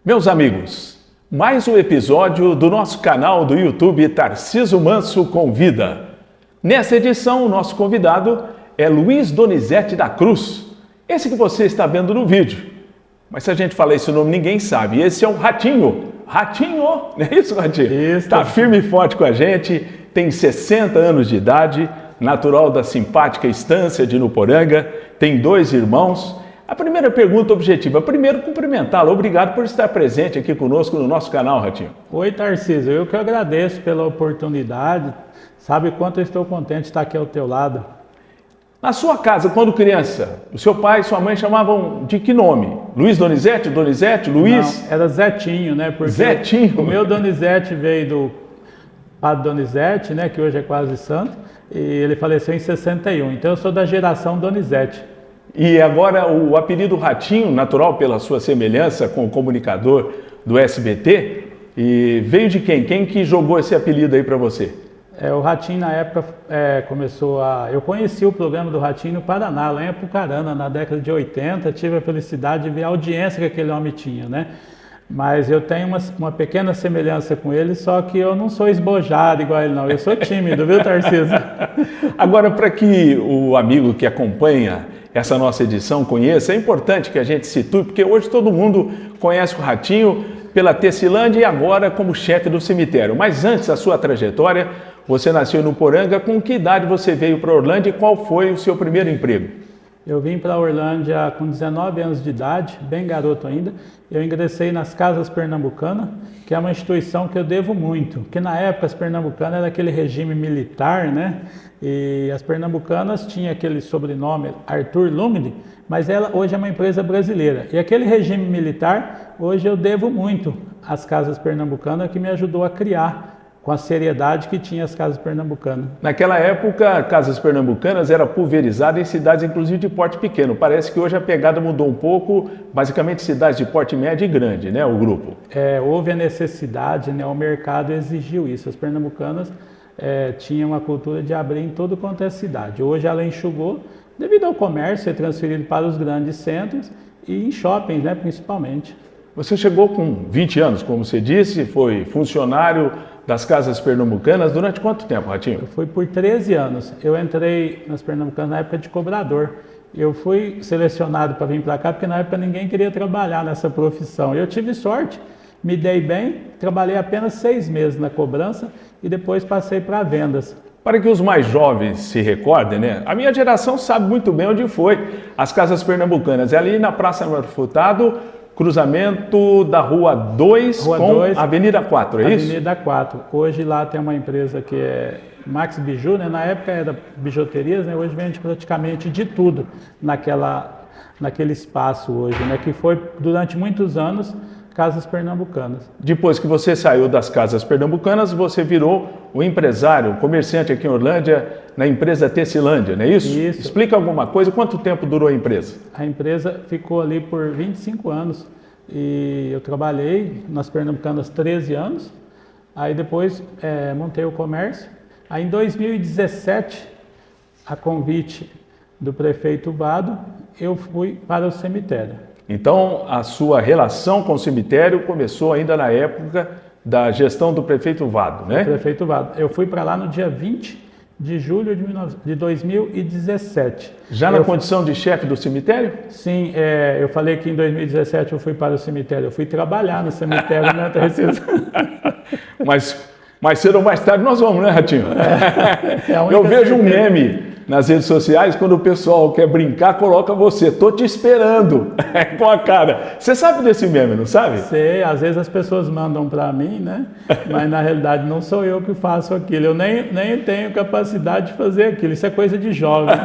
Meus amigos, mais um episódio do nosso canal do YouTube Tarciso Manso Convida. Nessa edição, o nosso convidado é Luiz Donizete da Cruz, esse que você está vendo no vídeo. Mas se a gente falar esse nome, ninguém sabe. Esse é o Ratinho. Ratinho, não é isso, Ratinho? Isso. Está firme e forte com a gente, tem 60 anos de idade, natural da simpática estância de Nuporanga, tem 2 irmãos. A primeira pergunta objetiva, primeiro cumprimentá-lo, obrigado por estar presente aqui conosco no nosso canal, Ratinho. Oi, Tarciso, eu que agradeço pela oportunidade, sabe quanto eu estou contente de estar aqui ao teu lado. Na sua casa, quando criança, o seu pai e sua mãe chamavam de que nome? Luiz Donizete, Donizete, Luiz? Não, era Zetinho, né? Porque Zetinho. O meu Donizete veio do Padre Donizete, né? Que hoje é quase santo, e ele faleceu em 61, então eu sou da geração Donizete. E agora o apelido Ratinho, natural pela sua semelhança com o comunicador do SBT, e veio de quem? Quem que jogou esse apelido aí para você? O Ratinho na época começou a... Eu conheci o programa do Ratinho no Paraná, lá em Apucarana, na década de 80, tive a felicidade de ver a audiência que aquele homem tinha, né? Mas eu tenho uma pequena semelhança com ele, só que eu não sou esbojado igual ele não, eu sou tímido, viu, Tarciso? Agora, para que o amigo que acompanha essa nossa edição conheça, é importante que a gente situe, porque hoje todo mundo conhece o Ratinho pela Tecilândia e agora como chefe do cemitério. Mas antes da sua trajetória, você nasceu no Nuporanga, com que idade você veio para Orlândia e qual foi o seu primeiro emprego? Eu vim para Orlândia com 19 anos de idade, bem garoto ainda. Eu ingressei nas Casas Pernambucanas, que é uma instituição que eu devo muito, porque na época as Pernambucanas era aquele regime militar, né? E as Pernambucanas tinham aquele sobrenome Arthur Lumley, mas ela hoje é uma empresa brasileira. E aquele regime militar, hoje eu devo muito às Casas Pernambucanas, que me ajudou a criar com a seriedade que tinha as Casas Pernambucanas. Naquela época, Casas Pernambucanas era pulverizada em cidades, inclusive de porte pequeno. Parece que hoje a pegada mudou um pouco, basicamente cidades de porte médio e grande, né, o grupo? Houve a necessidade, né, o mercado exigiu isso. As Pernambucanas tinham uma cultura de abrir em todo quanto é cidade. Hoje ela enxugou, devido ao comércio ser transferido para os grandes centros e em shoppings, né, principalmente. Você chegou com 20 anos, como você disse, foi funcionário das Casas Pernambucanas durante quanto tempo, Ratinho? Eu fui por 13 anos. Eu entrei nas Pernambucanas na época de cobrador. Eu fui selecionado para vir para cá porque na época ninguém queria trabalhar nessa profissão. Eu tive sorte, me dei bem, trabalhei apenas 6 meses na cobrança e depois passei para vendas. Para que os mais jovens se recordem, né? A minha geração sabe muito bem onde foi as Casas Pernambucanas. É ali na Praça Manuel Furtado, cruzamento da Rua 2 com 2, Avenida 4, é isso? Avenida 4. Hoje lá tem uma empresa que é Max Biju, né? Na época era bijuterias, né? Hoje vende praticamente de tudo naquele espaço hoje, né? Que foi durante muitos anos Casas Pernambucanas. Depois que você saiu das Casas Pernambucanas, você virou o empresário, o comerciante aqui em Orlândia, na empresa Tecilândia, não é isso? Isso. Explica alguma coisa, quanto tempo durou a empresa? A empresa ficou ali por 25 anos e eu trabalhei nas Pernambucanas 13 anos, aí depois montei o comércio. Aí em 2017, a convite do prefeito Vado, eu fui para o cemitério. Então, a sua relação com o cemitério começou ainda na época da gestão do prefeito Vado, né? Do prefeito Vado. Eu fui para lá no dia 20 de julho de 2017. Já na condição de chefe do cemitério? Sim, eu falei que em 2017 eu fui para o cemitério. Eu fui trabalhar no cemitério, né, Tarciso? Mas mais cedo ou mais tarde nós vamos, né, Ratinho? Eu vejo um meme nas redes sociais, quando o pessoal quer brincar, coloca você, tô te esperando, com a cara. Você sabe desse meme, não sabe? Sei, às vezes as pessoas mandam para mim, né? Mas na realidade não sou eu que faço aquilo, eu nem tenho capacidade de fazer aquilo, isso é coisa de jovem.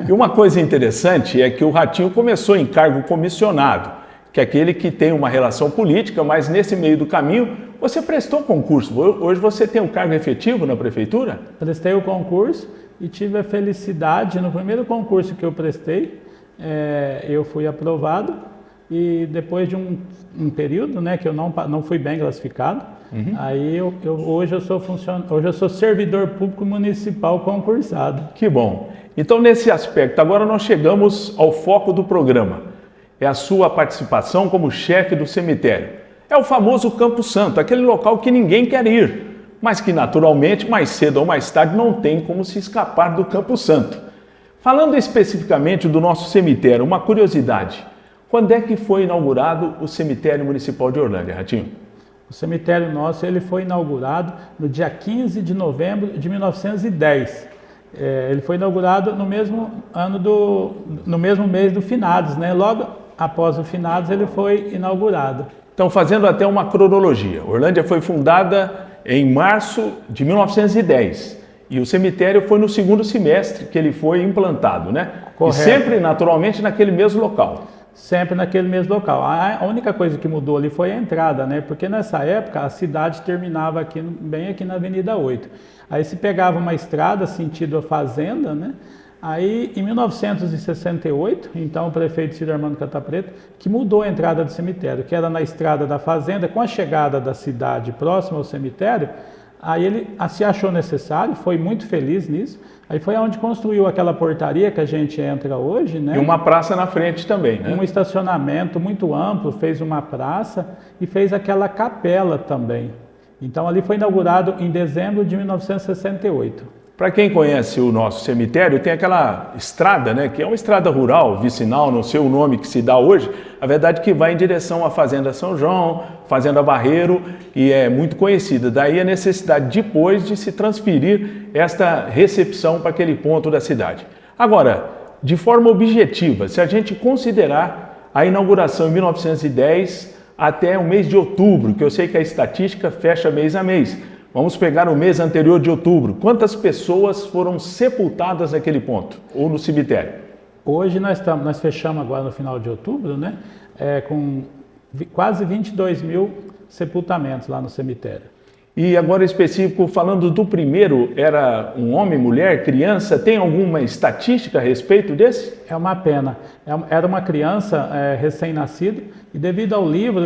E uma coisa interessante é que o Ratinho começou em cargo comissionado, que é aquele que tem uma relação política, mas nesse meio do caminho você prestou concurso. Hoje você tem um cargo efetivo na prefeitura? Prestei o concurso e tive a felicidade, no primeiro concurso que eu prestei, eu fui aprovado e depois de um período, né, que eu não fui bem classificado, aí hoje eu sou servidor público municipal concursado. Que bom! Então nesse aspecto, agora nós chegamos ao foco do programa, é a sua participação como chefe do cemitério. é o famoso Campo Santo, aquele local que ninguém quer ir, mas que naturalmente, mais cedo ou mais tarde, não tem como se escapar do Campo Santo. Falando especificamente do nosso cemitério, uma curiosidade, quando é que foi inaugurado o cemitério municipal de Orlândia, Ratinho? O cemitério nosso ele foi inaugurado no dia 15 de novembro de 1910. Ele foi inaugurado no mesmo no mesmo mês do Finados, né? Logo após o Finados ele foi inaugurado. Então, fazendo até uma cronologia, Orlândia foi fundada em março de 1910 e o cemitério foi no segundo semestre que ele foi implantado, né? Correto. E sempre, naturalmente, naquele mesmo local. Sempre naquele mesmo local. A única coisa que mudou ali foi a entrada, né? Porque nessa época a cidade terminava aqui, bem aqui na Avenida 8. Aí se pegava uma estrada sentido a fazenda, né? Aí em 1968, então o prefeito Ciro Armando Catapreto, que mudou a entrada do cemitério, que era na estrada da fazenda, com a chegada da cidade próxima ao cemitério, aí ele se achou necessário, foi muito feliz nisso. Aí foi onde construiu aquela portaria que a gente entra hoje, né? E uma praça na frente também, né? Um estacionamento muito amplo, fez uma praça e fez aquela capela também. Então ali foi inaugurado em dezembro de 1968. Para quem conhece o nosso cemitério, tem aquela estrada, né, que é uma estrada rural, vicinal, não sei o nome que se dá hoje, a verdade é que vai em direção à Fazenda São João, Fazenda Barreiro, e é muito conhecida. Daí a necessidade depois de se transferir esta recepção para aquele ponto da cidade. Agora, de forma objetiva, se a gente considerar a inauguração em 1910 até o mês de outubro, que eu sei que a estatística fecha mês a mês, vamos pegar o mês anterior de outubro. Quantas pessoas foram sepultadas naquele ponto, ou no cemitério? Hoje nós fechamos agora no final de outubro, né? Com quase 22 mil sepultamentos lá no cemitério. E agora específico, falando do primeiro, era um homem, mulher, criança, tem alguma estatística a respeito desse? É uma pena. Era uma criança recém-nascido e devido ao livro,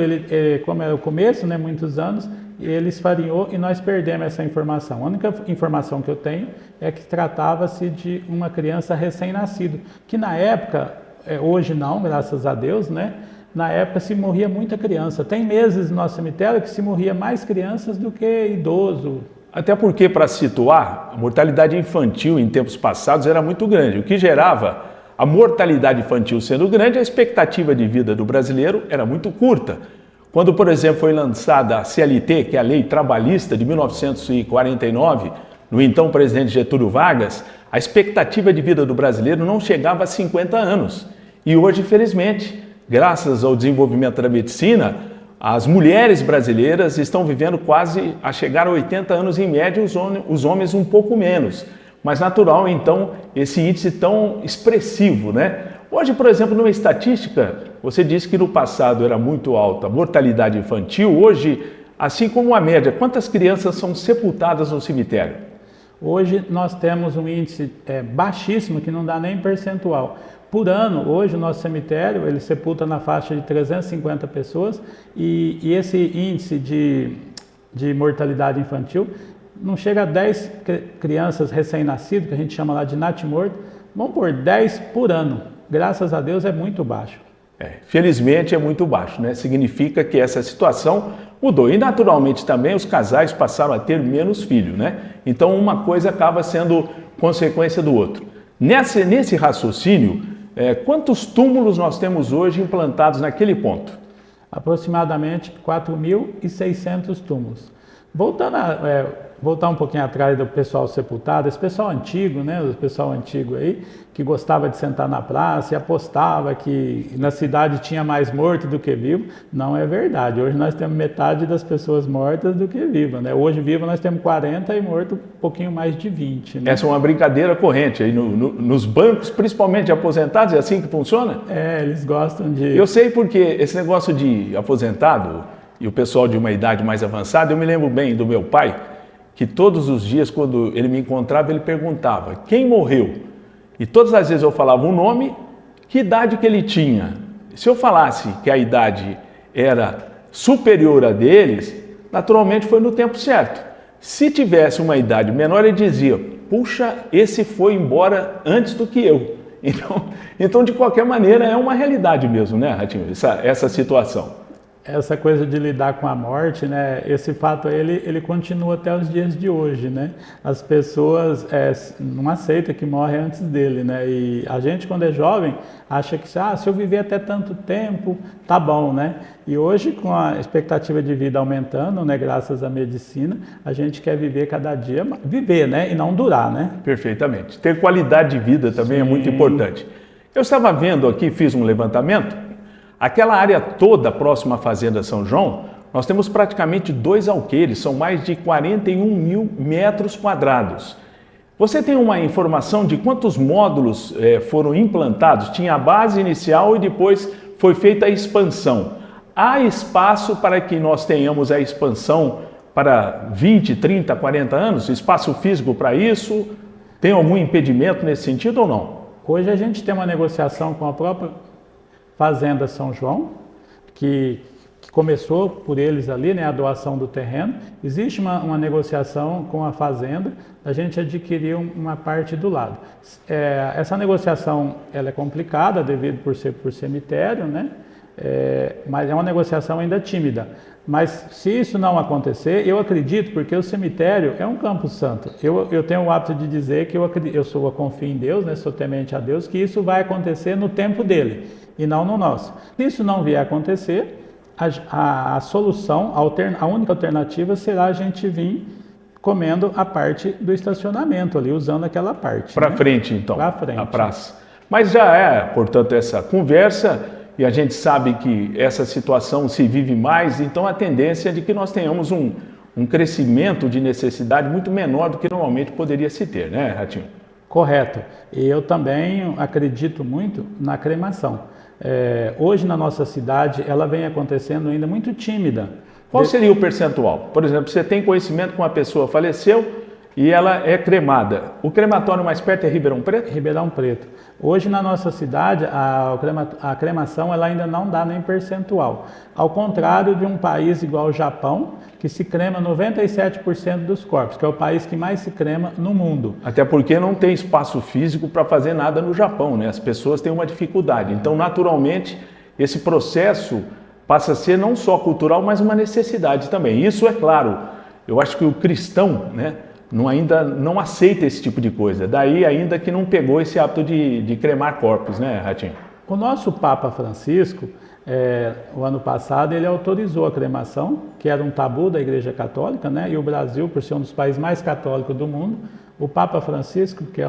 como era o começo, né, muitos anos, ele esfarinhou e nós perdemos essa informação. A única informação que eu tenho é que tratava-se de uma criança recém-nascido, que na época, hoje não, graças a Deus, né? Na época se morria muita criança. Tem meses no nosso cemitério que se morria mais crianças do que idoso. Até porque, para situar, a mortalidade infantil em tempos passados era muito grande, o que gerava a mortalidade infantil sendo grande, a expectativa de vida do brasileiro era muito curta. Quando, por exemplo, foi lançada a CLT, que é a Lei Trabalhista de 1949, no então presidente Getúlio Vargas, a expectativa de vida do brasileiro não chegava a 50 anos. E hoje, infelizmente, graças ao desenvolvimento da medicina, as mulheres brasileiras estão vivendo quase a chegar a 80 anos em média, os homens um pouco menos. Mas natural, então, esse índice tão expressivo, né? Hoje, por exemplo, numa estatística, você disse que no passado era muito alta a mortalidade infantil. Hoje, assim como a média, quantas crianças são sepultadas no cemitério? Hoje nós temos um índice baixíssimo, que não dá nem percentual. Por ano, hoje o nosso cemitério, ele sepulta na faixa de 350 pessoas e esse índice de mortalidade infantil não chega a 10 crianças recém-nascidas, que a gente chama lá de natimorto, vamos por 10 por ano. Graças a Deus é muito baixo. Felizmente é muito baixo, né? Significa que essa situação mudou. E naturalmente também os casais passaram a ter menos filhos, né? Então uma coisa acaba sendo consequência do outro. Nesse raciocínio, quantos túmulos nós temos hoje implantados naquele ponto? Aproximadamente 4.600 túmulos. Voltar um pouquinho atrás do pessoal sepultado, esse pessoal antigo, né? O pessoal antigo aí, que gostava de sentar na praça e apostava que na cidade tinha mais morto do que vivo. Não é verdade. Hoje nós temos metade das pessoas mortas do que vivas, né? Hoje vivo nós temos 40 e morto um pouquinho mais de 20. Né? Essa é uma brincadeira corrente aí nos bancos, principalmente de aposentados, é assim que funciona? Eles gostam de... Eu sei porque esse negócio de aposentado e o pessoal de uma idade mais avançada, eu me lembro bem do meu pai, que todos os dias, quando ele me encontrava, ele perguntava quem morreu. E todas as vezes eu falava o nome, que idade que ele tinha. Se eu falasse que a idade era superior a deles, naturalmente foi no tempo certo. Se tivesse uma idade menor, ele dizia, puxa, esse foi embora antes do que eu. Então de qualquer maneira, é uma realidade mesmo, né, Ratinho, essa situação. Essa coisa de lidar com a morte, né? Esse fato ele continua até os dias de hoje, né? As pessoas não aceitam que morre antes dele, né? E a gente, quando é jovem, acha que se eu viver até tanto tempo, tá bom, né? E hoje, com a expectativa de vida aumentando, né? Graças à medicina, a gente quer viver cada dia, viver, né? E não durar, né? Perfeitamente. Ter qualidade de vida também é muito importante. Eu estava vendo aqui, fiz um levantamento. Aquela área toda próxima à Fazenda São João, nós temos praticamente 2 alqueires, são mais de 41 mil metros quadrados. Você tem uma informação de quantos módulos foram implantados? Tinha a base inicial e depois foi feita a expansão. Há espaço para que nós tenhamos a expansão para 20, 30, 40 anos? Espaço físico para isso? Tem algum impedimento nesse sentido ou não? Hoje a gente tem uma negociação com a própria Fazenda São João, que começou por eles ali, né, a doação do terreno. Existe uma negociação com a fazenda, a gente adquirir uma parte do lado. Essa negociação ela é complicada devido por ser por cemitério, né? Mas é uma negociação ainda tímida. Mas se isso não acontecer, eu acredito, porque o cemitério é um campo santo. Eu tenho o hábito de dizer que eu confio em Deus, né, sou temente a Deus, que isso vai acontecer no tempo dele e não no nosso. Se isso não vier a acontecer, a solução, a única alternativa será a gente vir comendo a parte do estacionamento ali, usando aquela parte. Para né? frente, então, Para frente. a praça. Mas já portanto, essa conversa, e a gente sabe que essa situação se vive mais, então a tendência é de que nós tenhamos um crescimento de necessidade muito menor do que normalmente poderia se ter, né, Ratinho? Correto. E eu também acredito muito na cremação. Hoje na nossa cidade ela vem acontecendo ainda muito tímida. Qual seria o percentual? Por exemplo, você tem conhecimento que uma pessoa faleceu e ela é cremada. O crematório mais perto é Ribeirão Preto? Ribeirão Preto. Hoje na nossa cidade a cremação ela ainda não dá nem percentual. Ao contrário de um país igual o Japão, que se crema 97% dos corpos, que é o país que mais se crema no mundo. Até porque não tem espaço físico para fazer nada no Japão, né? As pessoas têm uma dificuldade. Então, naturalmente, esse processo passa a ser não só cultural, mas uma necessidade também. Isso é claro. Eu acho que o cristão, né, ainda não aceita esse tipo de coisa. Daí ainda que não pegou esse hábito de cremar corpos, né, Ratinho? O nosso Papa Francisco, o ano passado, ele autorizou a cremação, que era um tabu da Igreja Católica, né? E o Brasil, por ser um dos países mais católicos do mundo, o Papa Francisco, que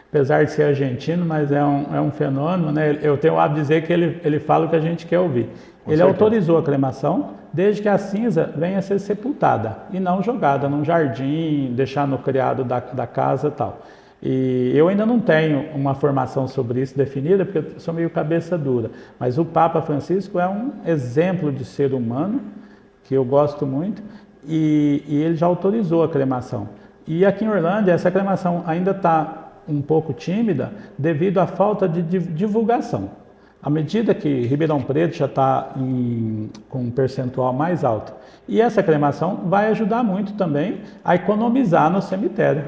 apesar de ser argentino, mas é um fenômeno, né? Eu tenho o hábito de dizer que ele fala o que a gente quer ouvir. Ele autorizou a cremação, desde que a cinza venha a ser sepultada e não jogada num jardim, deixar no criado da casa e tal. E eu ainda não tenho uma formação sobre isso definida, porque eu sou meio cabeça dura. Mas o Papa Francisco é um exemplo de ser humano, que eu gosto muito, e ele já autorizou a cremação. E aqui em Orlândia, essa cremação ainda está um pouco tímida devido à falta de divulgação. À medida que Ribeirão Preto já está com um percentual mais alto. E essa cremação vai ajudar muito também a economizar no cemitério.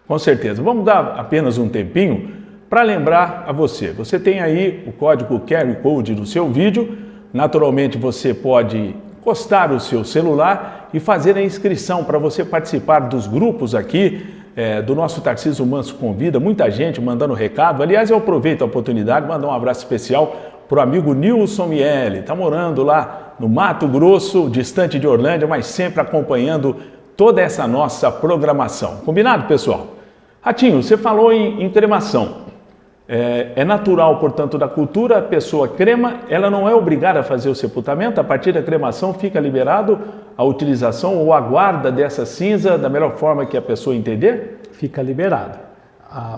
Com certeza. Vamos dar apenas um tempinho para lembrar a você. Você tem aí o código QR Code no seu vídeo. Naturalmente você pode encostar o seu celular e fazer a inscrição para você participar dos grupos aqui do nosso Tarcísio Manso Convida. Muita gente mandando recado. Aliás, eu aproveito a oportunidade de mandar um abraço especial para o amigo Nilson Miele. Está morando lá no Mato Grosso, distante de Orlândia, mas sempre acompanhando toda essa nossa programação. Combinado, pessoal? Ratinho, você falou em cremação. É natural, portanto, da cultura, a pessoa crema, ela não é obrigada a fazer o sepultamento, a partir da cremação fica liberado a utilização ou a guarda dessa cinza da melhor forma que a pessoa entender? Fica liberado.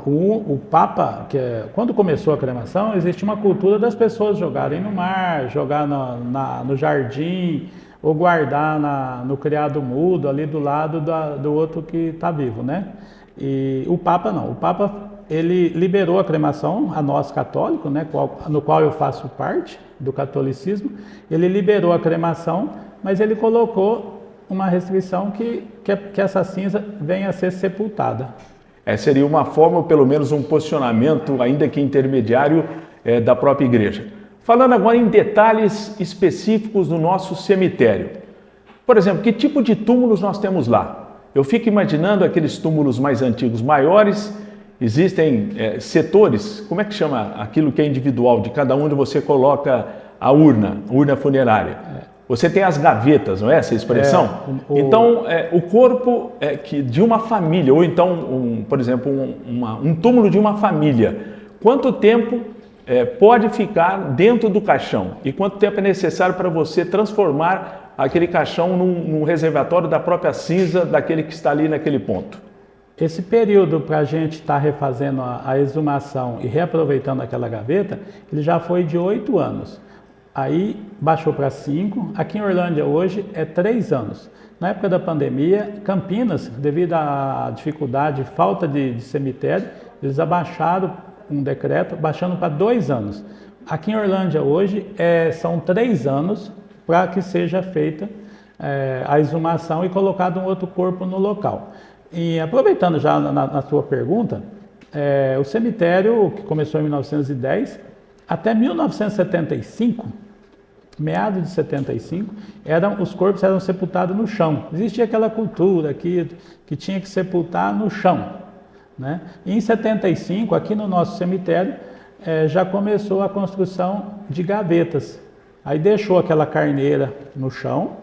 O Papa, quando começou a cremação, existe uma cultura das pessoas jogarem no mar, jogar no jardim, ou guardar no criado mudo, ali do lado do outro que está vivo, né? E o Papa não. O Papa, ele liberou a cremação, a nós católicos, né, no qual eu faço parte do catolicismo. Ele liberou a cremação, mas ele colocou uma restrição que essa cinza venha a ser sepultada. Seria uma forma, ou pelo menos um posicionamento, ainda que intermediário, da própria igreja. Falando agora em detalhes específicos do nosso cemitério. Por exemplo, que tipo de túmulos nós temos lá? Eu fico imaginando aqueles túmulos mais antigos, maiores, existem setores, como é que chama aquilo que é individual, de cada um onde você coloca a urna funerária. Você tem as gavetas, não é essa expressão? Então, o corpo de uma família, ou então, por exemplo, um túmulo de uma família, quanto tempo pode ficar dentro do caixão? E quanto tempo é necessário para você transformar aquele caixão num reservatório da própria cinza daquele que está ali naquele ponto? Esse período para a gente estar refazendo a exumação e reaproveitando aquela gaveta, ele já foi de 8 anos. Aí baixou para 5, aqui em Orlândia hoje é 3 anos. Na época da pandemia, Campinas, devido à dificuldade, falta de cemitério, eles abaixaram um decreto, baixando para 2 anos. Aqui em Orlândia hoje são 3 anos para que seja feita a exumação e colocado um outro corpo no local. E aproveitando já na sua pergunta, o cemitério, que começou em 1910, até 1975, meados de 75, os corpos eram sepultados no chão. Existia aquela cultura que tinha que sepultar no chão, né? E em 75, aqui no nosso cemitério, já começou a construção de gavetas. Aí deixou aquela carneira no chão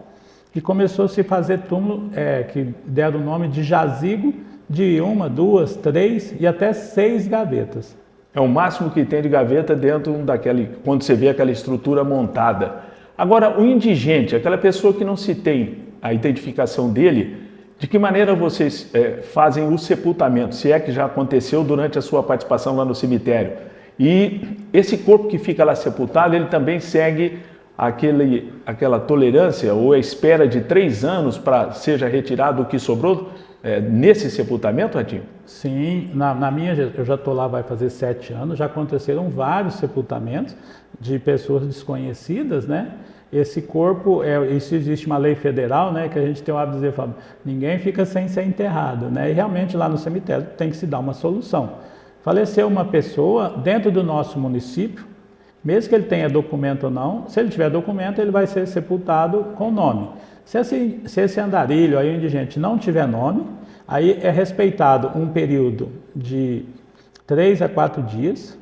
e começou a se fazer túmulo, que deram o nome de jazigo, de 1, 2, 3 e até 6 gavetas. É o máximo que tem de gaveta dentro quando você vê aquela estrutura montada. Agora, o indigente, aquela pessoa que não se tem a identificação dele, de que maneira vocês fazem o sepultamento, se é que já aconteceu durante a sua participação lá no cemitério? E esse corpo que fica lá sepultado, ele também segue aquela tolerância ou a espera de 3 anos para seja retirado o que sobrou nesse sepultamento, Ratinho? Sim, na minha, eu já estou lá, vai fazer 7 anos, já aconteceram vários sepultamentos de pessoas desconhecidas, né? Esse corpo, isso existe uma lei federal, né, que a gente tem o hábito de dizer, ninguém fica sem ser enterrado, né? E realmente lá no cemitério tem que se dar uma solução. Faleceu uma pessoa dentro do nosso município, mesmo que ele tenha documento ou não, se ele tiver documento, ele vai ser sepultado com nome. Se esse andarilho, aí o indigente, não tiver nome, aí é respeitado um período de 3 a 4 dias,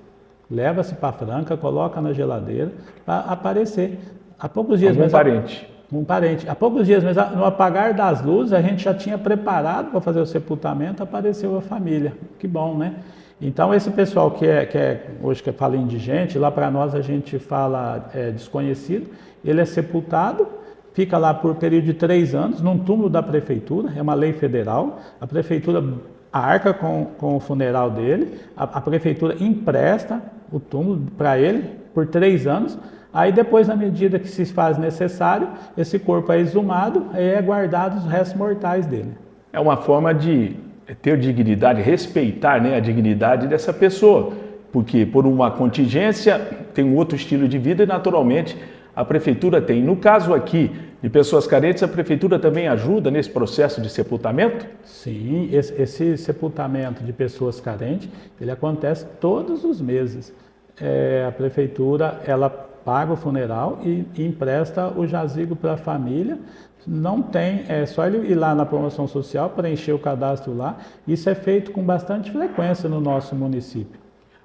leva-se para a Franca, coloca na geladeira para aparecer. Há poucos dias mesmo. Um parente. Há poucos dias mesmo, no apagar das luzes, a gente já tinha preparado para fazer o sepultamento, apareceu a família. Que bom, né? Então, esse pessoal hoje que fala indigente, lá para nós a gente fala desconhecido, ele é sepultado, fica lá por período de 3 anos, num túmulo da prefeitura, é uma lei federal, a prefeitura arca com o funeral dele, a prefeitura empresta o túmulo para ele por 3 anos, aí depois, na medida que se faz necessário, esse corpo é exumado e é guardado os restos mortais dele. É uma forma de ter dignidade, respeitar, né, a dignidade dessa pessoa, porque por uma contingência tem um outro estilo de vida e naturalmente a prefeitura tem. No caso aqui de pessoas carentes, a prefeitura também ajuda nesse processo de sepultamento? Sim, esse sepultamento de pessoas carentes, ele acontece todos os meses. A prefeitura, ela paga o funeral e empresta o jazigo para a família. Não tem, é só ele ir lá na promoção social, preencher o cadastro lá. Isso é feito com bastante frequência no nosso município.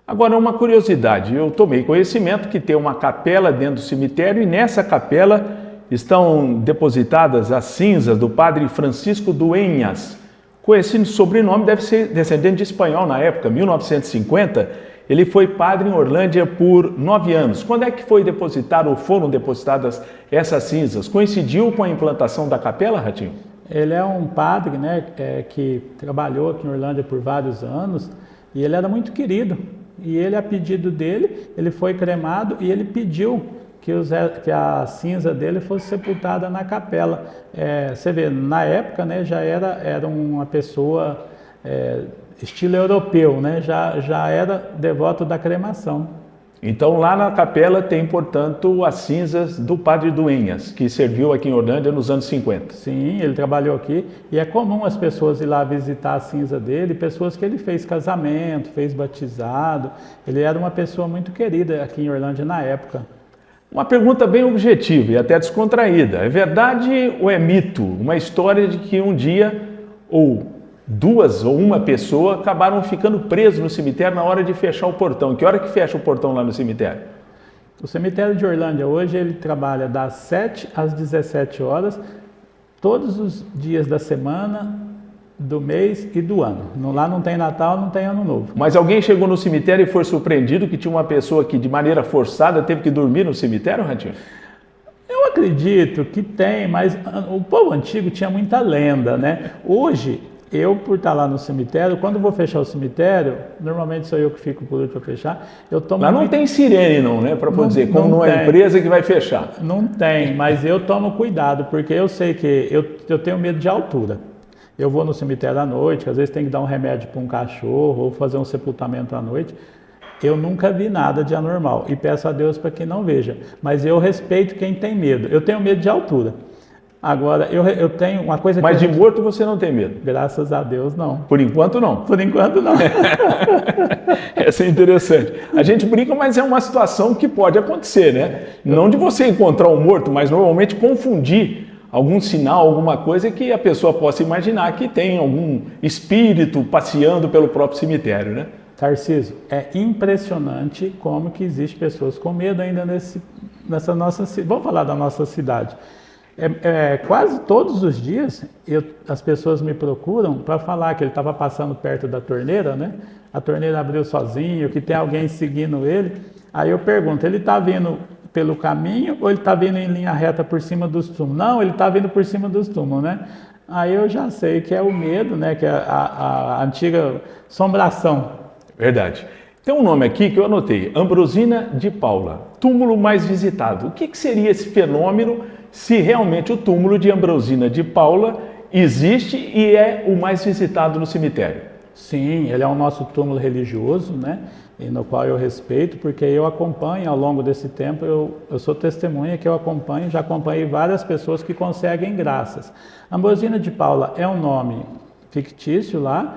Agora, uma curiosidade, eu tomei conhecimento que tem uma capela dentro do cemitério e nessa capela estão depositadas as cinzas do padre Francisco Dueñas. Com esse sobrenome, deve ser descendente de espanhol na época, 1950. Ele foi padre em Orlândia por 9 anos. Quando é que foi depositado ou foram depositadas essas cinzas? Coincidiu com a implantação da capela, Ratinho? Ele é um padre, né, que trabalhou aqui em Orlândia por vários anos e ele era muito querido. E ele, a pedido dele, ele foi cremado e ele pediu que a cinza dele fosse sepultada na capela. Você vê, na época, né, já era uma pessoa estilo europeu, né, já era devoto da cremação. Então lá na capela tem, portanto, as cinzas do padre Dueñas, que serviu aqui em Orlândia nos anos 50. Sim, ele trabalhou aqui e é comum as pessoas ir lá visitar a cinza dele, pessoas que ele fez casamento, fez batizado. Ele era uma pessoa muito querida aqui em Orlândia na época. Uma pergunta bem objetiva e até descontraída. É verdade ou é mito uma história de que um dia, ou duas ou uma pessoa, acabaram ficando presos no cemitério na hora de fechar o portão? Que hora que fecha o portão lá no cemitério? O cemitério de Orlândia hoje ele trabalha das 7 às 17 horas, todos os dias da semana, do mês e do ano. Lá não tem Natal, não tem Ano Novo. Mas alguém chegou no cemitério e foi surpreendido que tinha uma pessoa que de maneira forçada teve que dormir no cemitério, Ratinho? Eu acredito que tem, mas o povo antigo tinha muita lenda, né? Hoje, eu por estar lá no cemitério, quando vou fechar o cemitério, normalmente sou eu que fico por último para fechar, eu tomo... Lá não tem sirene não, né? Para poder dizer, como não é empresa que vai fechar. Não tem, mas eu tomo cuidado, porque eu sei que eu tenho medo de altura. Eu vou no cemitério à noite, às vezes tem que dar um remédio para um cachorro ou fazer um sepultamento à noite. Eu nunca vi nada de anormal e peço a Deus para que não veja. Mas eu respeito quem tem medo. Eu tenho medo de altura. Agora, eu tenho uma coisa que... Mas de morto você não tem medo? Graças a Deus, não. Por enquanto, não? Por enquanto, não. Essa é interessante. A gente brinca, mas é uma situação que pode acontecer, né? Não de você encontrar um morto, mas normalmente confundir algum sinal, alguma coisa que a pessoa possa imaginar que tem algum espírito passeando pelo próprio cemitério, né? Tarcísio, é impressionante como que existe pessoas com medo ainda nessa nossa... Vamos falar da nossa cidade. Quase todos os dias as pessoas me procuram para falar que ele estava passando perto da torneira, né? A torneira abriu sozinho, que tem alguém seguindo ele. Aí eu pergunto, ele está vindo pelo caminho ou ele está vindo em linha reta por cima dos túmulos? Não, ele está vindo por cima dos túmulos, né? Aí eu já sei que é o medo, né? Que é a antiga assombração. Verdade. Tem um nome aqui que eu anotei, Ambrosina de Paula, túmulo mais visitado. O que seria esse fenômeno se realmente o túmulo de Ambrosina de Paula existe e é o mais visitado no cemitério? Sim, ele é o nosso túmulo religioso, né? E no qual eu respeito, porque eu acompanho ao longo desse tempo, eu sou testemunha que eu acompanho, já acompanhei várias pessoas que conseguem graças. Ambrosina de Paula é um nome fictício lá,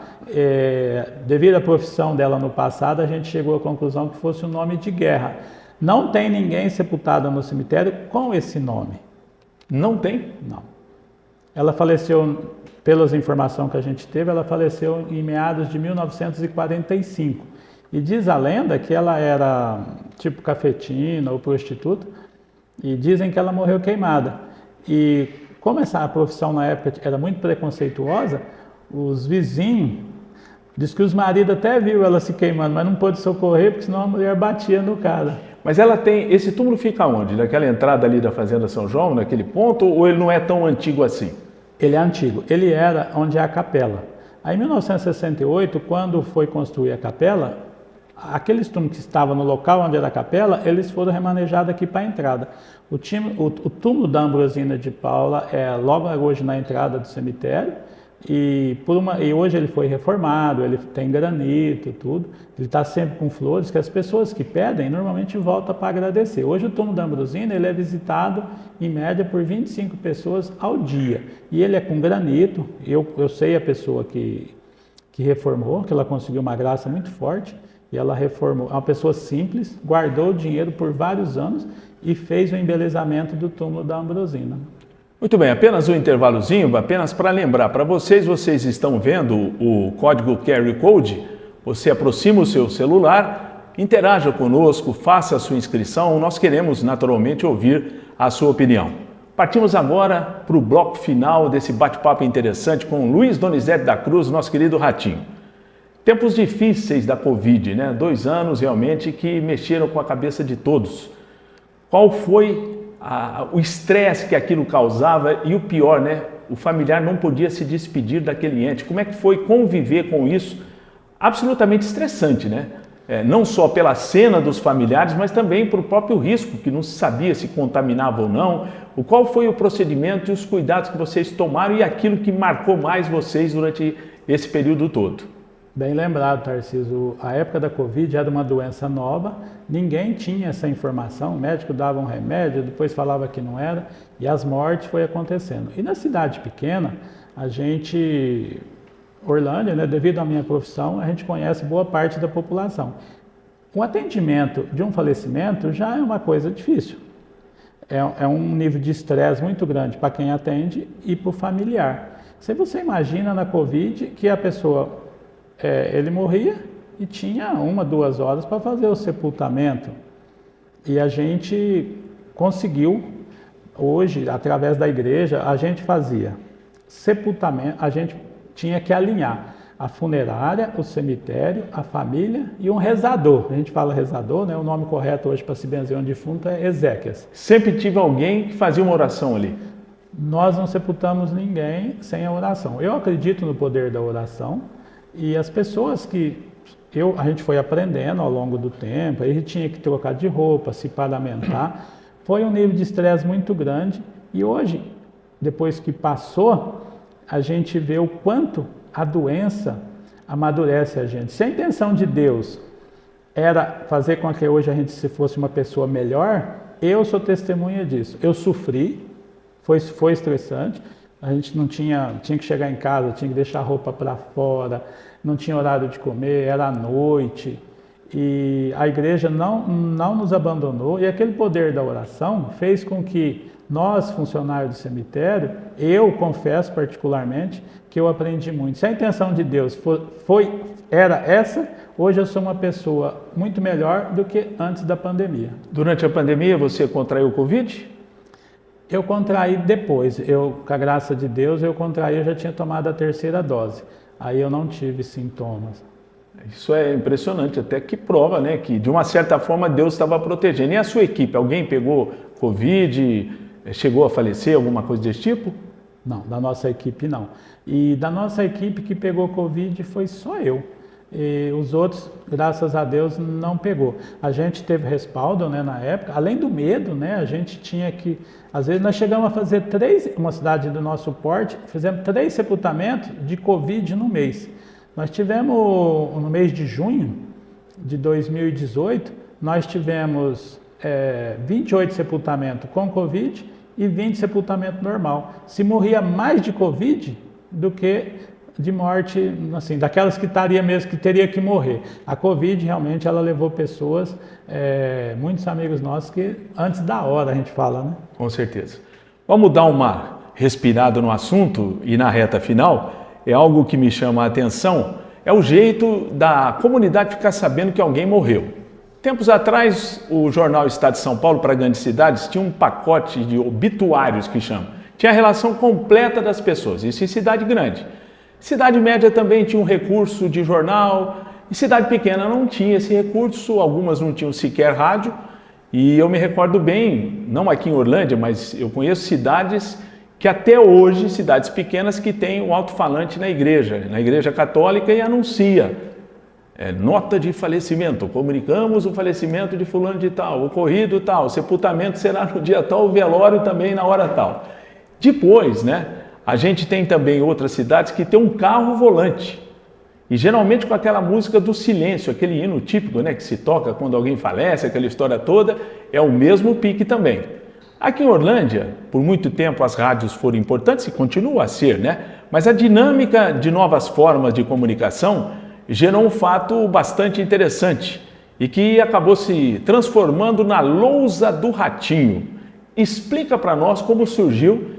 devido à profissão dela no passado, a gente chegou à conclusão que fosse um nome de guerra. Não tem ninguém sepultado no cemitério com esse nome. Não tem? Não. Ela faleceu, pelas informações que a gente teve, ela faleceu em meados de 1945. E diz a lenda que ela era tipo cafetina ou prostituta, e dizem que ela morreu queimada. E como essa profissão na época era muito preconceituosa, os vizinhos, diz que os maridos até viu ela se queimando, mas não pôde socorrer, porque senão a mulher batia no cara. Mas ela tem, esse túmulo fica onde? Naquela entrada ali da Fazenda São João, naquele ponto, ou ele não é tão antigo assim? Ele é antigo, ele era onde é a capela. Aí em 1968, quando foi construir a capela, aqueles túmulos que estavam no local onde era a capela, eles foram remanejados aqui para a entrada. O túmulo da Ambrosina de Paula é logo hoje na entrada do cemitério, e hoje ele foi reformado, ele tem granito, tudo. Ele está sempre com flores, que as pessoas que pedem normalmente voltam para agradecer. Hoje o túmulo da Ambrosina ele é visitado em média por 25 pessoas ao dia. E ele é com granito, eu sei a pessoa que reformou, que ela conseguiu uma graça muito forte, e ela reformou. É uma pessoa simples, guardou o dinheiro por vários anos e fez o embelezamento do túmulo da Ambrosina. Muito bem, apenas um intervalozinho, apenas para lembrar para vocês, vocês estão vendo o código QR Code, você aproxima o seu celular, interaja conosco, faça a sua inscrição, nós queremos naturalmente ouvir a sua opinião. Partimos agora para o bloco final desse bate-papo interessante com Luiz Donizete da Cruz, nosso querido Ratinho. Tempos difíceis da Covid, né? 2 anos realmente que mexeram com a cabeça de todos. Qual foi o estresse que aquilo causava e o pior, né? O familiar não podia se despedir daquele ente. Como é que foi conviver com isso? Absolutamente estressante, né? Não só pela cena dos familiares, mas também por próprio risco, que não se sabia se contaminava ou não. Qual foi o procedimento e os cuidados que vocês tomaram e aquilo que marcou mais vocês durante esse período todo? Bem lembrado, Tarcísio. A época da Covid era uma doença nova, ninguém tinha essa informação, o médico dava um remédio, depois falava que não era, e as mortes foi acontecendo. E na cidade pequena, Orlândia, né, devido à minha profissão, a gente conhece boa parte da população. O atendimento de um falecimento já é uma coisa difícil. é um nível de estresse muito grande para quem atende e para o familiar. Se você imagina na Covid que a pessoa, ele morria e tinha 1, 2 horas para fazer o sepultamento. E a gente conseguiu, hoje, através da igreja, a gente fazia sepultamento, a gente tinha que alinhar a funerária, o cemitério, a família e um rezador. A gente fala rezador, né? O nome correto hoje para se benzer um defunto é Ezequias. Sempre tive alguém que fazia uma oração ali. Nós não sepultamos ninguém sem a oração. Eu acredito no poder da oração e as pessoas que a gente foi aprendendo ao longo do tempo, aí a gente tinha que trocar de roupa, se paramentar. Foi um nível de estresse muito grande e hoje, depois que passou, a gente vê o quanto a doença amadurece a gente. Se a intenção de Deus era fazer com que hoje a gente se fosse uma pessoa melhor, eu sou testemunha disso. Eu sofri, foi estressante, a gente não tinha que chegar em casa, tinha que deixar a roupa para fora, não tinha horário de comer, era à noite. E a igreja não nos abandonou e aquele poder da oração fez com que nós, funcionários do cemitério, eu confesso particularmente que eu aprendi muito. Se a intenção de Deus era essa, hoje eu sou uma pessoa muito melhor do que antes da pandemia. Durante a pandemia você contraiu o Covid? Eu contraí depois, com a graça de Deus, eu já tinha tomado a 3ª dose. Aí eu não tive sintomas. Isso é impressionante, até que prova, né, que de uma certa forma Deus estava protegendo. E a sua equipe, alguém pegou Covid, chegou a falecer, alguma coisa desse tipo? Não, da nossa equipe não. E da nossa equipe que pegou Covid foi só eu. E os outros, graças a Deus, não pegou. A gente teve respaldo, né, na época, além do medo, né, a gente tinha que... Às vezes nós chegamos a fazer uma cidade do nosso porte, fizemos 3 sepultamentos de Covid no mês. Nós tivemos, no mês de junho de 2018, nós tivemos 28 sepultamentos com Covid e 20 sepultamento normal. Se morria mais de Covid do que de morte, assim, daquelas que teria que morrer. A Covid realmente ela levou pessoas, muitos amigos nossos que antes da hora a gente fala, né? Com certeza. Vamos dar uma respirada no assunto e na reta final. É algo que me chama a atenção, é o jeito da comunidade ficar sabendo que alguém morreu. Tempos atrás, o jornal Estado de São Paulo, para grandes cidades, tinha um pacote de obituários que chama. Tinha a relação completa das pessoas, isso em cidade grande. Cidade média também tinha um recurso de jornal, e cidade pequena não tinha esse recurso, algumas não tinham sequer rádio. E eu me recordo bem, não aqui em Orlândia, mas eu conheço cidades que até hoje, cidades pequenas que têm um alto-falante na igreja católica e anuncia nota de falecimento, comunicamos o falecimento de fulano de tal, ocorrido tal, o sepultamento será no dia tal, o velório também na hora tal. Depois, né, a gente tem também outras cidades que tem um carro volante e geralmente com aquela música do silêncio, aquele hino típico, né, que se toca quando alguém falece, aquela história toda, é o mesmo pique também. Aqui em Orlândia, por muito tempo as rádios foram importantes e continuam a ser, né? Mas a dinâmica de novas formas de comunicação gerou um fato bastante interessante e que acabou se transformando na lousa do ratinho. Explica para nós como surgiu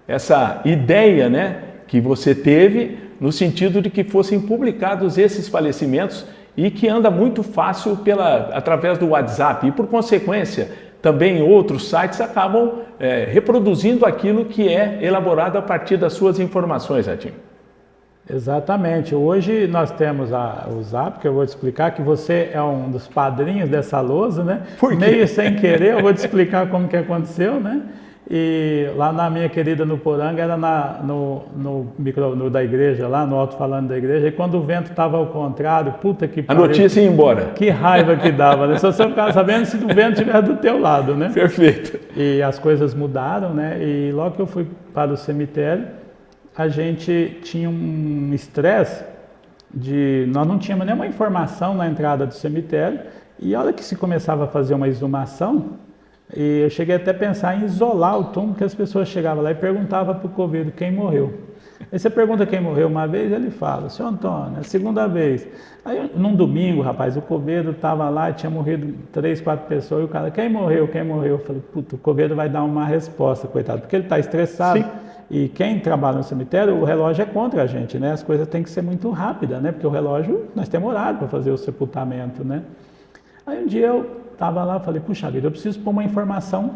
essa ideia, né, que você teve no sentido de que fossem publicados esses falecimentos e que anda muito fácil através do WhatsApp e, por consequência, também outros sites acabam reproduzindo aquilo que é elaborado a partir das suas informações, Ratinho. Exatamente. Hoje nós temos o Zap, que eu vou te explicar, que você é um dos padrinhos dessa lousa, né? Por quê? Meio sem querer, eu vou te explicar como que aconteceu, né? E lá na minha querida Nuporanga, era no da igreja, lá no alto-falante da igreja, e quando o vento estava ao contrário, puta que pariu. A notícia ia embora. Que raiva que dava, né? Só você ficava sabendo se o vento estiver do teu lado, né? Perfeito. E as coisas mudaram, né? E logo que eu fui para o cemitério, a gente tinha um estresse nós não tínhamos nenhuma informação na entrada do cemitério, e a hora que se começava a fazer uma exumação, e eu cheguei até a pensar em isolar o túmulo, que as pessoas chegavam lá e perguntavam para o coveiro quem morreu. Aí você pergunta quem morreu uma vez, ele fala, seu Antônio, a segunda vez. Aí num domingo, rapaz, o coveiro estava lá e tinha morrido 3, 4 pessoas, e o cara, quem morreu? Eu falei, puta, o coveiro vai dar uma resposta, coitado, porque ele está estressado. Sim. E quem trabalha no cemitério, o relógio é contra a gente, né? As coisas têm que ser muito rápidas, né? Porque o relógio, nós temos horário para fazer o sepultamento, né? Aí um dia eu estava lá, falei, puxa vida, eu preciso pôr uma informação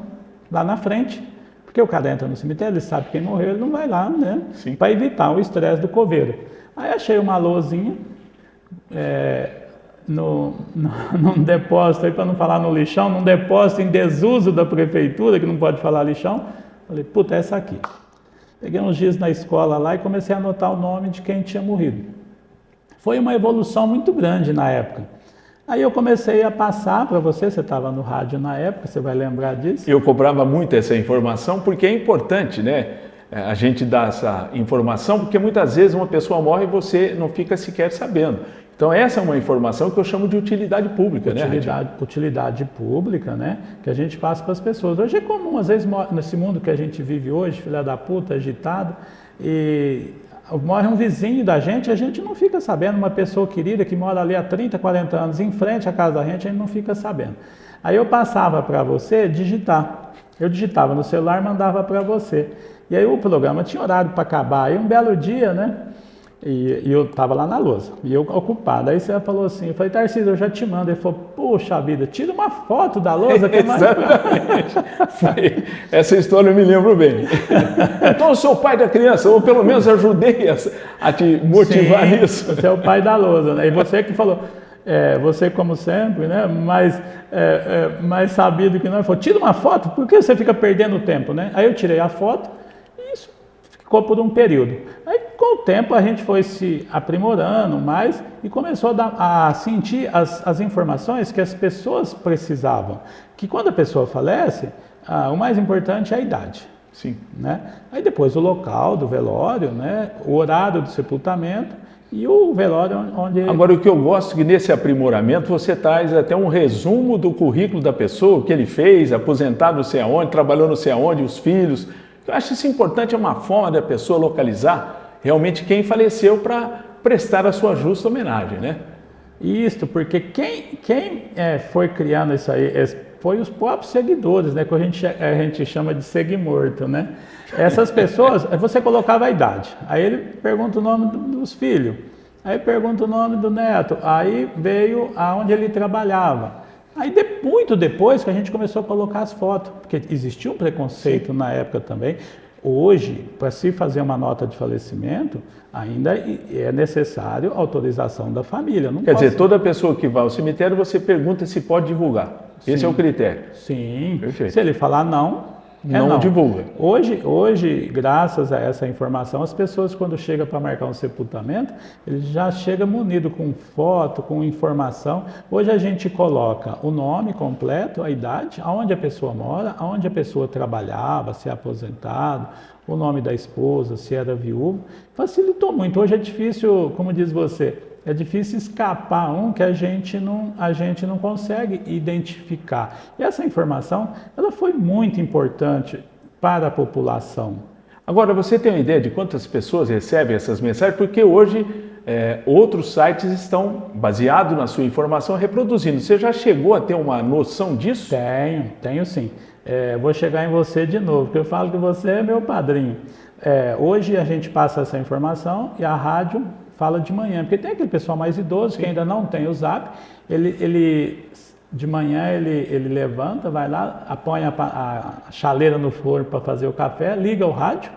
lá na frente, porque o cara entra no cemitério, ele sabe quem morreu, ele não vai lá, né? Para evitar o estresse do coveiro. Aí achei uma lousinha, num depósito, para não falar no lixão, num depósito em desuso da prefeitura, que não pode falar lixão, falei, puta, é essa aqui. Peguei uns dias na escola lá e comecei a anotar o nome de quem tinha morrido. Foi uma evolução muito grande na época. Aí eu comecei a passar para você estava no rádio na época, você vai lembrar disso? Eu cobrava muito essa informação porque é importante, né? A gente dar essa informação, porque muitas vezes uma pessoa morre e você não fica sequer sabendo. Então essa é uma informação que eu chamo de utilidade pública, né? Utilidade pública, né? Que a gente passa para as pessoas. Hoje é comum, às vezes, nesse mundo que a gente vive hoje, filha da puta, agitado, e morre um vizinho da gente, a gente não fica sabendo, uma pessoa querida que mora ali há 30, 40 anos em frente à casa da gente, a gente não fica sabendo. Aí eu passava para você digitar. Eu digitava no celular e mandava para você. E aí o programa tinha horário para acabar. Aí um belo dia, né? E eu estava lá na lousa, e eu ocupado. Aí você falou assim, eu falei, Tarcísio, eu já te mando. Ele falou, poxa vida, tira uma foto da lousa que é mais... Exatamente. Essa história eu me lembro bem. Então eu sou o pai da criança, ou pelo menos ajudei a te motivar nisso. Você é o pai da lousa, né? E você que falou, você como sempre, né? Mais sabido que nós, falou, tira uma foto, por que você fica perdendo tempo, né? Aí eu tirei a foto, e isso ficou por um período. Aí, com o tempo, a gente foi se aprimorando mais e começou a sentir as informações que as pessoas precisavam. Que quando a pessoa falece, o mais importante é a idade. Sim. Né? Aí depois o local do velório, né? O horário do sepultamento e o velório onde... Agora, o que eu gosto é que nesse aprimoramento você traz até um resumo do currículo da pessoa, o que ele fez, aposentado não sei aonde, trabalhou não sei aonde, os filhos... Eu acho isso importante, é uma forma da pessoa localizar realmente quem faleceu para prestar a sua justa homenagem, né? Isso, porque quem foi criando isso aí foi os próprios seguidores, né? Que a gente chama de seguimorto, né? Essas pessoas, você colocava a idade, aí ele pergunta o nome dos filhos, aí pergunta o nome do neto, aí veio aonde ele trabalhava. Aí muito depois que a gente começou a colocar as fotos, porque existia um preconceito na época também. Hoje, para se fazer uma nota de falecimento, ainda é necessário autorização da família. Não Quer dizer, toda pessoa que vai ao cemitério, você pergunta se pode divulgar. Sim. Esse é o critério. Sim. Perfeito. Se ele falar não, não divulga. Hoje, graças a essa informação, as pessoas quando chegam para marcar um sepultamento, ele já chega munido com foto, com informação. Hoje a gente coloca o nome completo, a idade, aonde a pessoa mora, aonde a pessoa trabalhava, se é aposentado, o nome da esposa, se era viúvo. Facilitou muito. Hoje é difícil, como diz você, é difícil escapar que a gente não consegue identificar. E essa informação, ela foi muito importante para a população. Agora, você tem uma ideia de quantas pessoas recebem essas mensagens? Porque hoje outros sites estão, baseados na sua informação, reproduzindo. Você já chegou a ter uma noção disso? Tenho sim. Vou chegar em você de novo, porque eu falo que você é meu padrinho. Hoje a gente passa essa informação e a rádio fala de manhã, porque tem aquele pessoal mais idoso que ainda não tem o Zap, de manhã ele levanta, vai lá, põe a chaleira no forno para fazer o café, liga o rádio,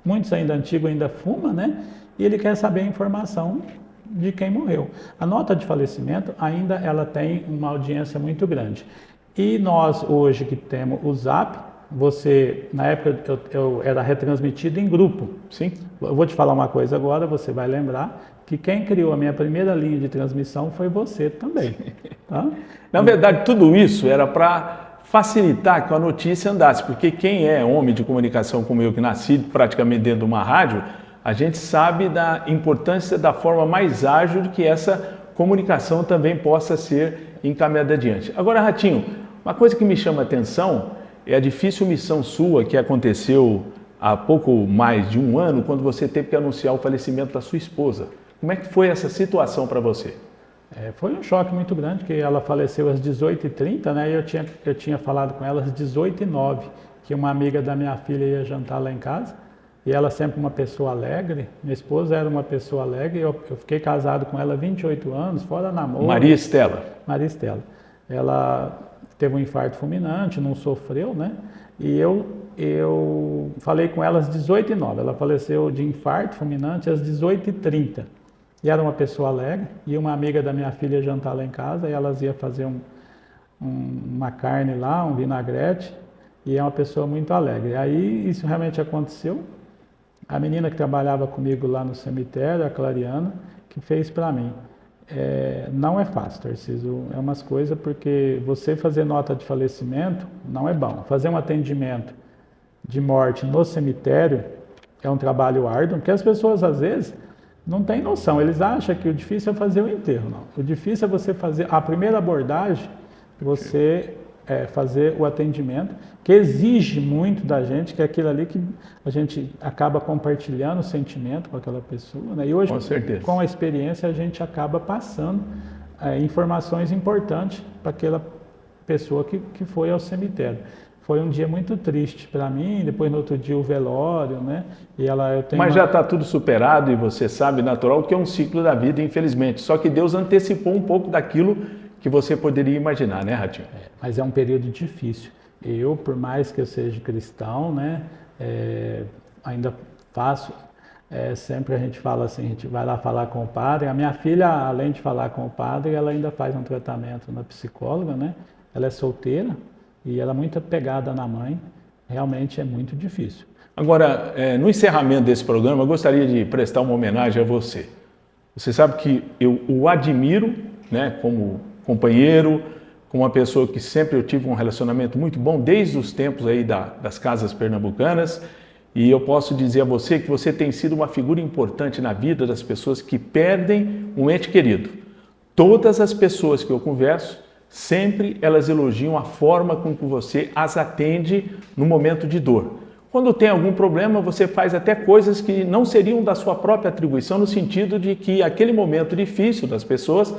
muitos ainda antigos ainda fumam, né? E ele quer saber a informação de quem morreu. A nota de falecimento ainda ela tem uma audiência muito grande. E nós hoje que temos o Zap, na época eu era retransmitido em grupo. Sim. Eu vou te falar uma coisa agora, você vai lembrar que quem criou a minha primeira linha de transmissão foi você também. Tá? Na verdade, tudo isso era para facilitar que a notícia andasse, porque quem é homem de comunicação como eu, que nasci praticamente dentro de uma rádio, a gente sabe da importância da forma mais ágil de que essa comunicação também possa ser encaminhada adiante. Agora, Ratinho, uma coisa que me chama a atenção é a difícil missão sua que aconteceu há pouco mais de um ano, quando você teve que anunciar o falecimento da sua esposa. Como é que foi essa situação para você? Foi um choque muito grande, porque ela faleceu às 18h30, né? E eu tinha falado com ela às 18h09, que uma amiga da minha filha ia jantar lá em casa. E ela sempre uma pessoa alegre, minha esposa era uma pessoa alegre, eu fiquei casado com ela há 28 anos, fora namoro. Maria Estela. Maria Estela. Ela teve um infarto fulminante, não sofreu, né? E eu falei com ela às 18h09, ela faleceu de infarto fulminante às 18h30. E era uma pessoa alegre, e uma amiga da minha filha ia jantar lá em casa, e elas iam fazer uma carne lá, um vinagrete, e é uma pessoa muito alegre. Aí isso realmente aconteceu. A menina que trabalhava comigo lá no cemitério, a Clariana, que fez para mim. Não é fácil, Tarcísio, é umas coisas, porque você fazer nota de falecimento não é bom. Fazer um atendimento de morte no cemitério é um trabalho árduo, porque as pessoas às vezes não têm noção, eles acham que o difícil é fazer o enterro, não. O difícil é você fazer a primeira abordagem, você fazer o atendimento, que exige muito da gente, que é aquilo ali que a gente acaba compartilhando o sentimento com aquela pessoa, né? E hoje, com a experiência, a gente acaba passando informações importantes para aquela pessoa que foi ao cemitério. Foi um dia muito triste para mim, depois no outro dia o velório, né? Mas já está tudo superado e você sabe, natural, que é um ciclo da vida, infelizmente. Só que Deus antecipou um pouco daquilo que você poderia imaginar, né, Ratinho? Mas é um período difícil. Eu, por mais que eu seja cristão, né, ainda faço, sempre a gente fala assim, a gente vai lá falar com o padre. A minha filha, além de falar com o padre, ela ainda faz um tratamento na psicóloga, né? Ela é solteira e ela é muito apegada na mãe. Realmente é muito difícil. Agora, no encerramento desse programa, eu gostaria de prestar uma homenagem a você. Você sabe que eu o admiro, né, como companheiro, como uma pessoa que sempre eu tive um relacionamento muito bom, desde os tempos aí das casas pernambucanas, e eu posso dizer a você que você tem sido uma figura importante na vida das pessoas que perdem um ente querido. Todas as pessoas que eu converso, sempre elas elogiam a forma com que você as atende no momento de dor. Quando tem algum problema, você faz até coisas que não seriam da sua própria atribuição, no sentido de que aquele momento difícil das pessoas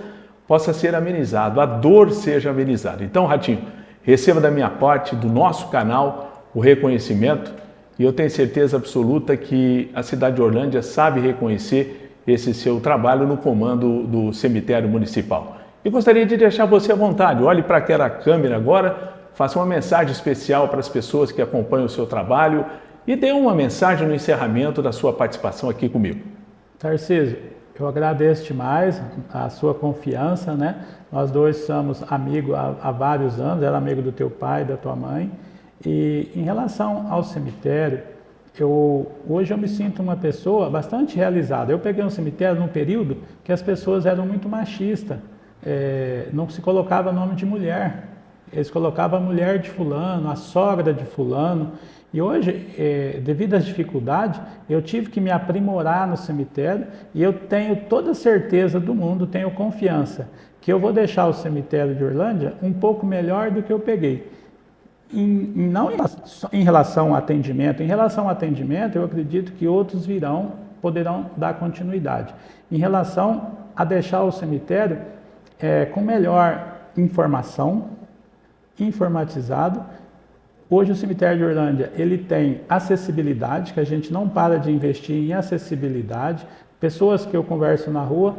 possa ser amenizado, a dor seja amenizada. Então, Ratinho, receba da minha parte, do nosso canal, o reconhecimento, e eu tenho certeza absoluta que a cidade de Orlândia sabe reconhecer esse seu trabalho no comando do cemitério municipal. E gostaria de deixar você à vontade, olhe para aquela câmera agora, faça uma mensagem especial para as pessoas que acompanham o seu trabalho e dê uma mensagem no encerramento da sua participação aqui comigo. Tarcísio, eu agradeço demais a sua confiança, né? Nós dois somos amigos há vários anos, era amigo do teu pai, da tua mãe. E em relação ao cemitério, hoje eu me sinto uma pessoa bastante realizada. Eu peguei um cemitério num período que as pessoas eram muito machistas, não se colocava nome de mulher. Eles colocavam a mulher de fulano, a sogra de fulano. E hoje, devido às dificuldades, eu tive que me aprimorar no cemitério e eu tenho toda a certeza do mundo, tenho confiança, que eu vou deixar o cemitério de Orlândia um pouco melhor do que eu peguei. Não em relação ao atendimento. Em relação ao atendimento, eu acredito que outros poderão dar continuidade. Em relação a deixar o cemitério com melhor informação, informatizado. Hoje o cemitério de Orlândia, ele tem acessibilidade, que a gente não para de investir em acessibilidade. Pessoas que eu converso na rua,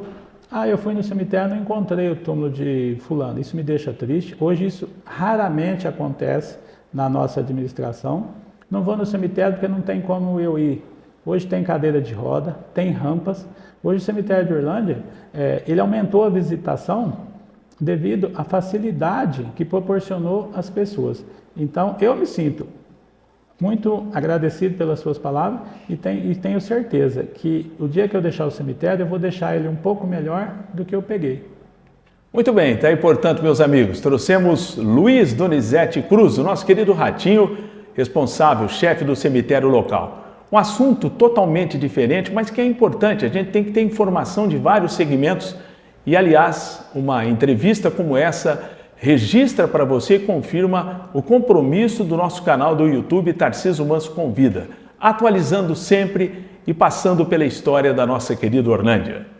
eu fui no cemitério e não encontrei o túmulo de fulano. Isso me deixa triste. Hoje isso raramente acontece na nossa administração. Não vou no cemitério porque não tem como eu ir. Hoje tem cadeira de roda, tem rampas. Hoje o cemitério de Orlândia, ele aumentou a visitação devido à facilidade que proporcionou às pessoas. Então, eu me sinto muito agradecido pelas suas palavras e tenho certeza que o dia que eu deixar o cemitério, eu vou deixar ele um pouco melhor do que eu peguei. Muito bem, está aí, portanto, meus amigos, trouxemos Luiz Donizete Cruz, o nosso querido Ratinho, responsável, chefe do cemitério local. Um assunto totalmente diferente, mas que é importante, a gente tem que ter informação de vários segmentos e, aliás, uma entrevista como essa registra para você e confirma o compromisso do nosso canal do YouTube Tarcísio Manso Convida. atualizando sempre e passando pela história da nossa querida Orlândia.